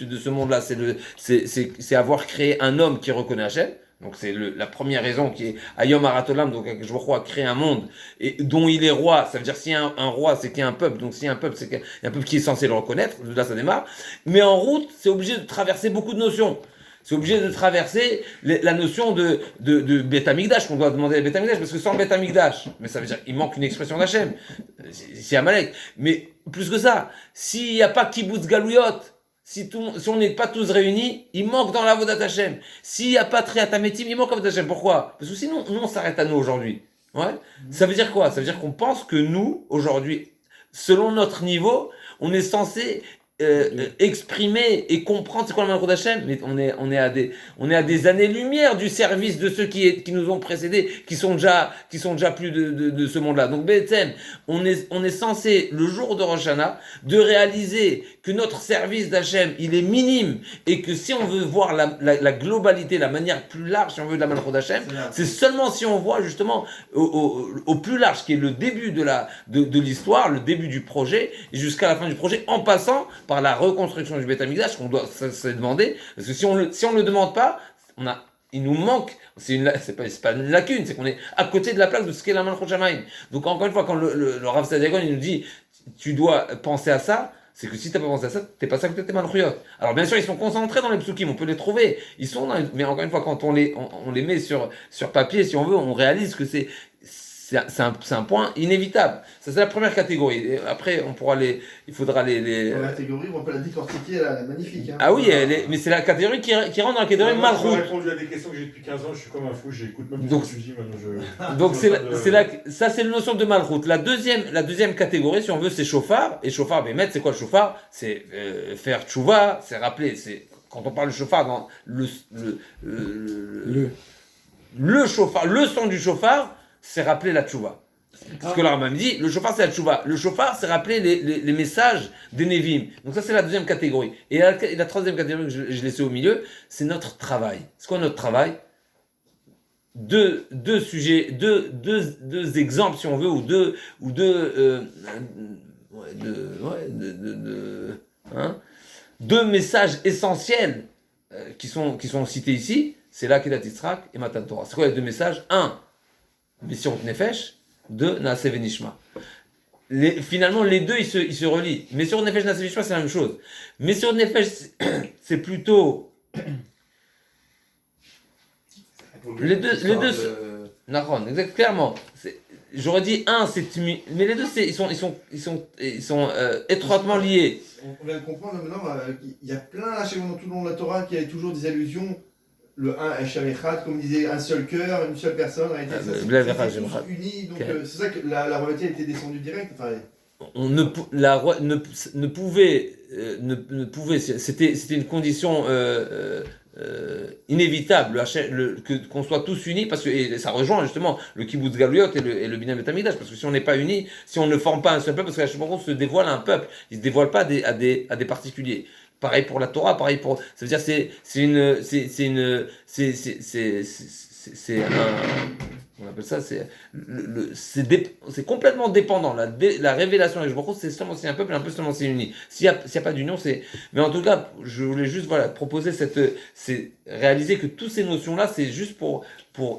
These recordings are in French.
de ce monde-là, c'est avoir créé un homme qui reconnaît Hachem. Donc c'est la première raison qui est Ayom Aratolam, donc je crois créer un monde et dont il est roi. Ça veut dire s'il y a un roi, c'est qu'il y a un peuple. Donc s'il y a un peuple, c'est qu'il y a un peuple qui est censé le reconnaître. Là, ça démarre. Mais en route, c'est obligé de traverser beaucoup de notions. C'est obligé de traverser la notion de Beth Amikdash, qu'on doit demander à Beth Amikdash, parce que sans Beth Amikdash, mais ça veut dire qu'il manque une expression d'Hachem, c'est Amalek. Mais plus que ça, s'il n'y a pas Kibbutz Galouyot, si on n'est pas tous réunis, il manque dans la Vodat Hachem. S'il n'y a pas Triat Hametim, il manque dans Vodat Hachem. Pourquoi? Parce que sinon, nous, on s'arrête à nous aujourd'hui. Ouais. Ça veut dire quoi? Ça veut dire qu'on pense que nous, aujourd'hui, selon notre niveau, on est censé exprimer et comprendre c'est quoi le Malchut d'Hachem, mais on est à des années-lumière du service de ceux qui nous ont précédés, qui sont déjà plus de ce monde-là. Donc Bethel, on est censé le jour de Rosh Hashanah de réaliser que notre service d'Hachem il est minime et que si on veut voir la globalité, la manière plus large, si on veut de la Malchut d'Hachem, c'est seulement si on voit justement au plus large, qui est le début de l'histoire, le début du projet, et jusqu'à la fin du projet, en passant par la reconstruction du Beth Amikdash, qu'on doit se demander, parce que si on le demande pas, il nous manque, c'est pas une lacune, c'est qu'on est à côté de la plaque de ce qu'est la Malchut Shamaim. Donc encore une fois, quand le Rav Sadiagon, il nous dit, tu dois penser à ça, c'est que si t'as pas pensé à ça, t'es pas ça que t'es Malchuyot. Alors bien sûr, ils sont concentrés dans les psukim, on peut les trouver, mais encore une fois, quand on les met sur papier, si on veut, on réalise que c'est un point inévitable. Ça, c'est la première catégorie. Et après, il faudra les... La catégorie, on peut la décortiquer, elle est magnifique. Hein. Ah oui, mais c'est la catégorie qui rentre dans la catégorie Malchut. J'ai répondu à des questions que j'ai depuis 15 ans, je suis comme un fou, j'écoute même donc, ce que tu dis, maintenant donc ça, c'est la notion de Malchut. La deuxième catégorie, si on veut, c'est Shofar. Et Shofar, mais c'est quoi le Shofar? C'est faire tchouva, c'est rappeler, quand on parle de Shofar, dans le Shofar, le son du Shofar, c'est rappeler la tchouva. Ce que l'Arabam dit, le shofar c'est la tchouva. Le shofar c'est rappeler les messages des Nevim. Donc ça c'est la deuxième catégorie. Et la troisième catégorie que je laissais au milieu, c'est notre travail. C'est quoi notre travail? Deux sujets, deux exemples si on veut, deux messages essentiels qui sont cités ici. C'est là Kedat Yitzhak et Matan Torah. C'est quoi les deux messages? Un, Messirut Nefesh, 2, Naaseh Venishma. Finalement, les deux, ils se relient. Messirut Nefesh, Naaseh Venishma, c'est la même chose. Messirut Nefesh, c'est plutôt... les deux Naron, exact, clairement. J'aurais dit un, mais les deux, ils sont étroitement liés. On vient de comprendre maintenant, il y a plein là, chez nous, tout le long de la Torah, qui a toujours des allusions. Le 1, Hachem Echad, comme on disait, un seul cœur, une seule personne, ils sont unis, donc c'est ça que la royauté était descendue direct. Enfin, la roi ne pouvait, c'était une condition inévitable, qu'on soit tous unis, parce que et ça rejoint justement le Kibbutz Galouyot et le Binyan Beth Amikdash, parce que si on n'est pas unis, si on ne forme pas un seul peuple, parce qu'Hachem se dévoile à un peuple, il se dévoile pas à des particuliers. Pareil pour la Torah, ça veut dire on appelle ça, c'est complètement dépendant. La révélation de Baruch Hu, c'est seulement si un peuple est un peu seulement si uni. S'il y a pas d'union, mais en tout cas, je voulais juste proposer réaliser que toutes ces notions-là, c'est juste pour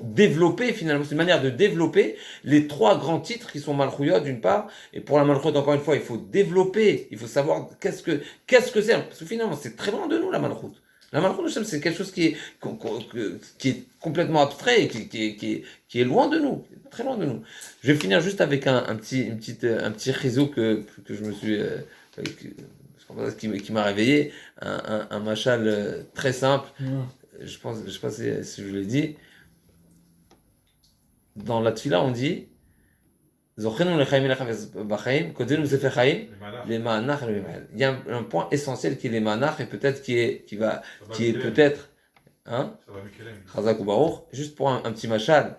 développer finalement, c'est une manière de développer les trois grands titres qui sont Malchuyot d'une part, et pour la Malchuyot encore une fois, il faut développer, il faut savoir qu'est-ce que c'est, parce que finalement c'est très loin de nous la Malchuyot. La Malchut Hashem, c'est quelque chose qui est complètement abstrait et qui est loin de nous, très loin de nous. Je vais finir juste avec un petit réseau que je me suis, qui m'a réveillé, un machal très simple. Je sais pas si je vous l'ai dit. Dans la tfila, on dit il y a un point essentiel qui est les manach et peut-être qui est peut-être Chazak ou Baruch. Juste pour un petit machal,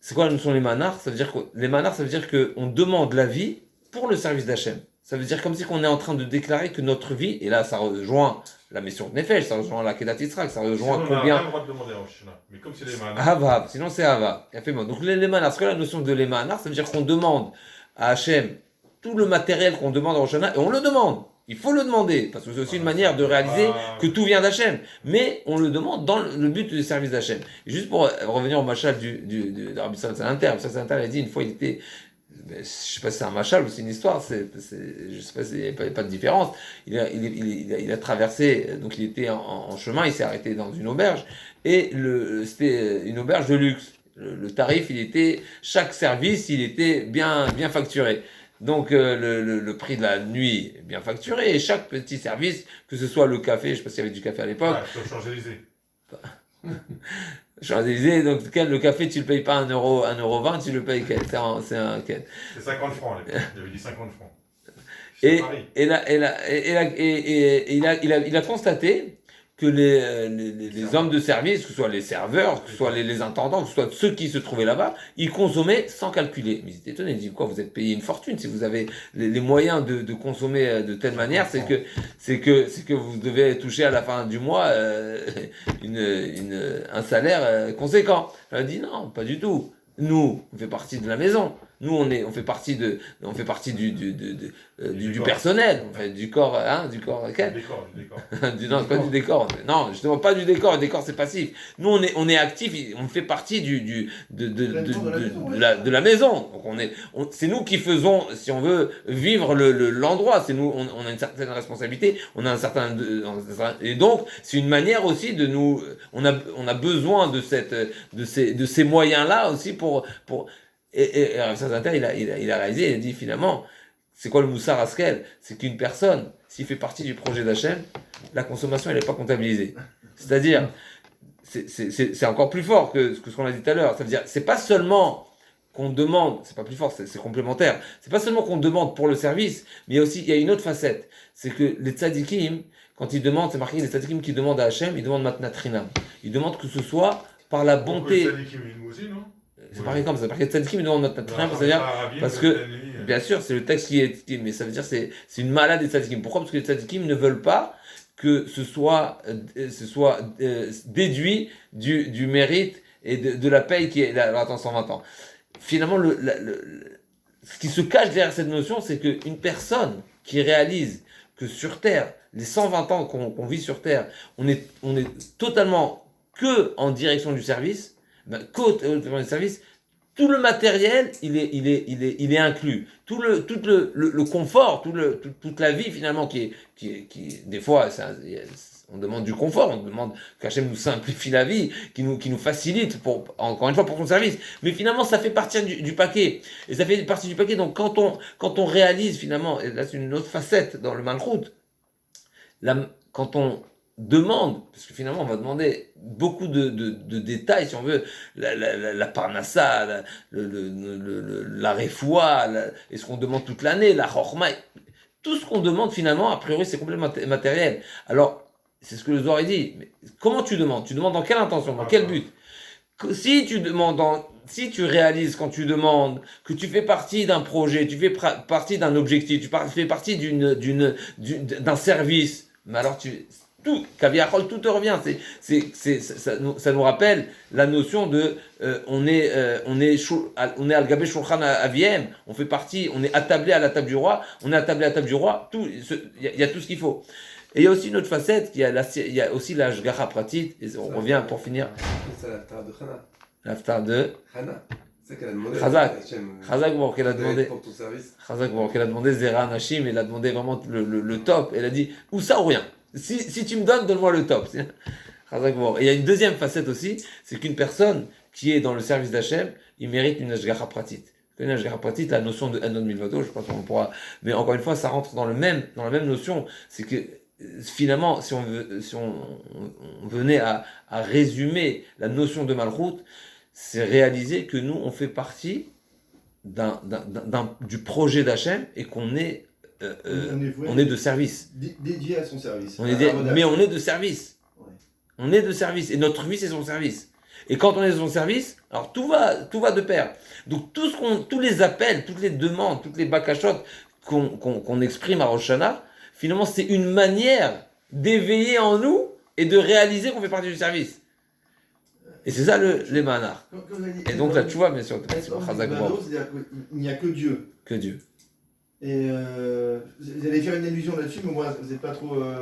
c'est quoi la notion des manach? Ça veut dire que les manach, ça veut dire qu'on demande la vie pour le service d'Hachem. Ça veut dire comme si on est en train de déclarer que notre vie, et là ça rejoint la mission de Nefesh, ça rejoint la Kedat Yitzhak, ça rejoint sinon, combien. On n'a pas le droit de demander à Oshana. Mais comme c'est les manach. Hava, sinon c'est Hava. Donc les manach, c'est quoi la notion de les manach? Ça veut dire qu'on demande à Hachem tout le matériel qu'on demande à Oshana, et on le demande. Il faut le demander, parce que c'est aussi une manière de réaliser que tout vient d'Hachem. Mais on le demande dans le but du service d'Hachem. Et juste pour revenir au machal de Rabbi Salanter, Rabbi Salanter a dit une fois il était, je sais pas si c'est un machal ou c'est une histoire, je sais pas s'il n'y a pas de différence. Il a traversé, donc il était en chemin, il s'est arrêté dans une auberge, et c'était une auberge de luxe. Le tarif, chaque service, il était bien facturé. Donc le prix de la nuit est bien facturé, et chaque petit service, que ce soit le café, je ne sais pas s'il y avait du café à l'époque. Ouais, sur Champs-Élysées. Champs-Élysées, donc le café, tu ne le payes pas 1,20 €, tu le payes quel? C'est 50 francs à l'époque, il avait dit 50 francs. Il a constaté que les hommes de service, que ce soit les serveurs, que ce soit les intendants, que ce soit ceux qui se trouvaient là-bas, ils consommaient sans calculer. Mais ils étaient étonnés, ils disent quoi, vous êtes payé une fortune si vous avez les moyens de consommer de telle manière, c'est que vous devez toucher à la fin du mois un salaire conséquent. Elle a dit non, pas du tout. Nous, on fait partie de la maison. Nous, on fait partie du personnel, on fait du corps, du corps. Du décor. Non, c'est pas du décor. Non, justement, pas du décor. Le décor, c'est passif. Nous, on est actif. On fait partie de la maison. Donc, c'est nous qui faisons, si on veut, vivre l'endroit. C'est nous, on a une certaine responsabilité. On a et donc, c'est une manière aussi de nous. On a besoin de ces moyens-là aussi pour et Rav Salanter, il a réalisé, il a dit finalement, c'est quoi le moussar askel? C'est qu'une personne, s'il fait partie du projet d'Hachem, la consommation, elle n'est pas comptabilisée. C'est-à-dire, c'est encore plus fort que ce qu'on a dit tout à l'heure. Ça veut dire, c'est pas seulement qu'on demande, c'est pas plus fort, c'est complémentaire. C'est pas seulement qu'on demande pour le service, mais il y a une autre facette. C'est que les tzadikim, quand ils demandent, c'est marqué, les tzadikim qui demandent à Hachem, ils demandent matnat trinam. Ils demandent que ce soit par la bonté. Les tzadikim, nous aussi, non? C'est pareil comme ça, parce que les tzadikim demandent matnat trinam, c'est-à-dire, parce que, bien sûr, c'est le texte qui est, mais ça veut dire c'est une malade des tzadikim. Pourquoi? Parce que les tzadikim ne veulent pas que ce soit déduit du mérite et de la paye qui est là, attends, 120 ans. Finalement, ce qui se cache derrière cette notion, c'est qu'une personne qui réalise que sur Terre, les 120 ans qu'on vit sur Terre, on est totalement que en direction du service, tout le matériel, il est inclus. Tout le confort, toute la vie finalement qui des fois, on demande du confort, on demande qu'Hachem nous simplifie la vie, qui nous facilite encore une fois pour son service. Mais finalement, ça fait partie du paquet. Et ça fait partie du paquet. Donc quand on réalise finalement, et là c'est une autre facette dans le Malchut, quand on demande, parce que finalement on va demander beaucoup de détails si on veut, la parnassa, la refoua, et ce qu'on demande toute l'année, la chorma, tout ce qu'on demande finalement, a priori c'est complètement matériel. Alors, c'est ce que le Zohar dit, mais comment tu demandes? Tu demandes dans quelle intention, dans quel but? Si tu réalises quand tu demandes que tu fais partie d'un projet, tu fais partie d'un objectif, tu fais partie d'un service, mais alors tout te revient. Ça nous rappelle la notion de on est al gabé shulchan aviem, on fait partie, on est attablé à la table du roi, il y a tout ce qu'il faut. Et il y a aussi une autre facette, il y a aussi la shgacha pratit, et on revient pour finir. C'est l'aftar de Chana. L'aftar de Chana. C'est qu'elle a demandé. Chazak, qu'elle a demandé. Pour ton service. Chazak, qu'elle a demandé Zera Nashim, elle a demandé vraiment le top. Elle a dit, ou ça ou rien. Si tu me donne-moi le top. Et il y a une deuxième facette aussi, c'est qu'une personne qui est dans le service d'Hachem, il mérite une ashgacha pratit. Une ashgacha pratit, la notion de Enon Milvado, je pense qu'on pourra, mais encore une fois, ça rentre dans la même notion. C'est que finalement, si on venait à résumer la notion de Malchut, c'est réaliser que nous, on fait partie du projet d'Hachem et qu'on est on est de service. Dédié à son service. Mais on est de service. Ouais. On est de service. Et notre vie, c'est son service. Et quand on est de son service, alors tout va de pair. Donc tous les appels, toutes les demandes, toutes les bakashot qu'on exprime à Rosh Hashanah, finalement, c'est une manière d'éveiller en nous et de réaliser qu'on fait partie du service. Et c'est ça les manars. Et donc là, tu vois, bien sûr, c'est-à-dire qu'il n'y a que Dieu. Que Dieu. Et vous allez faire une allusion là-dessus, mais moi, vous n'êtes pas trop.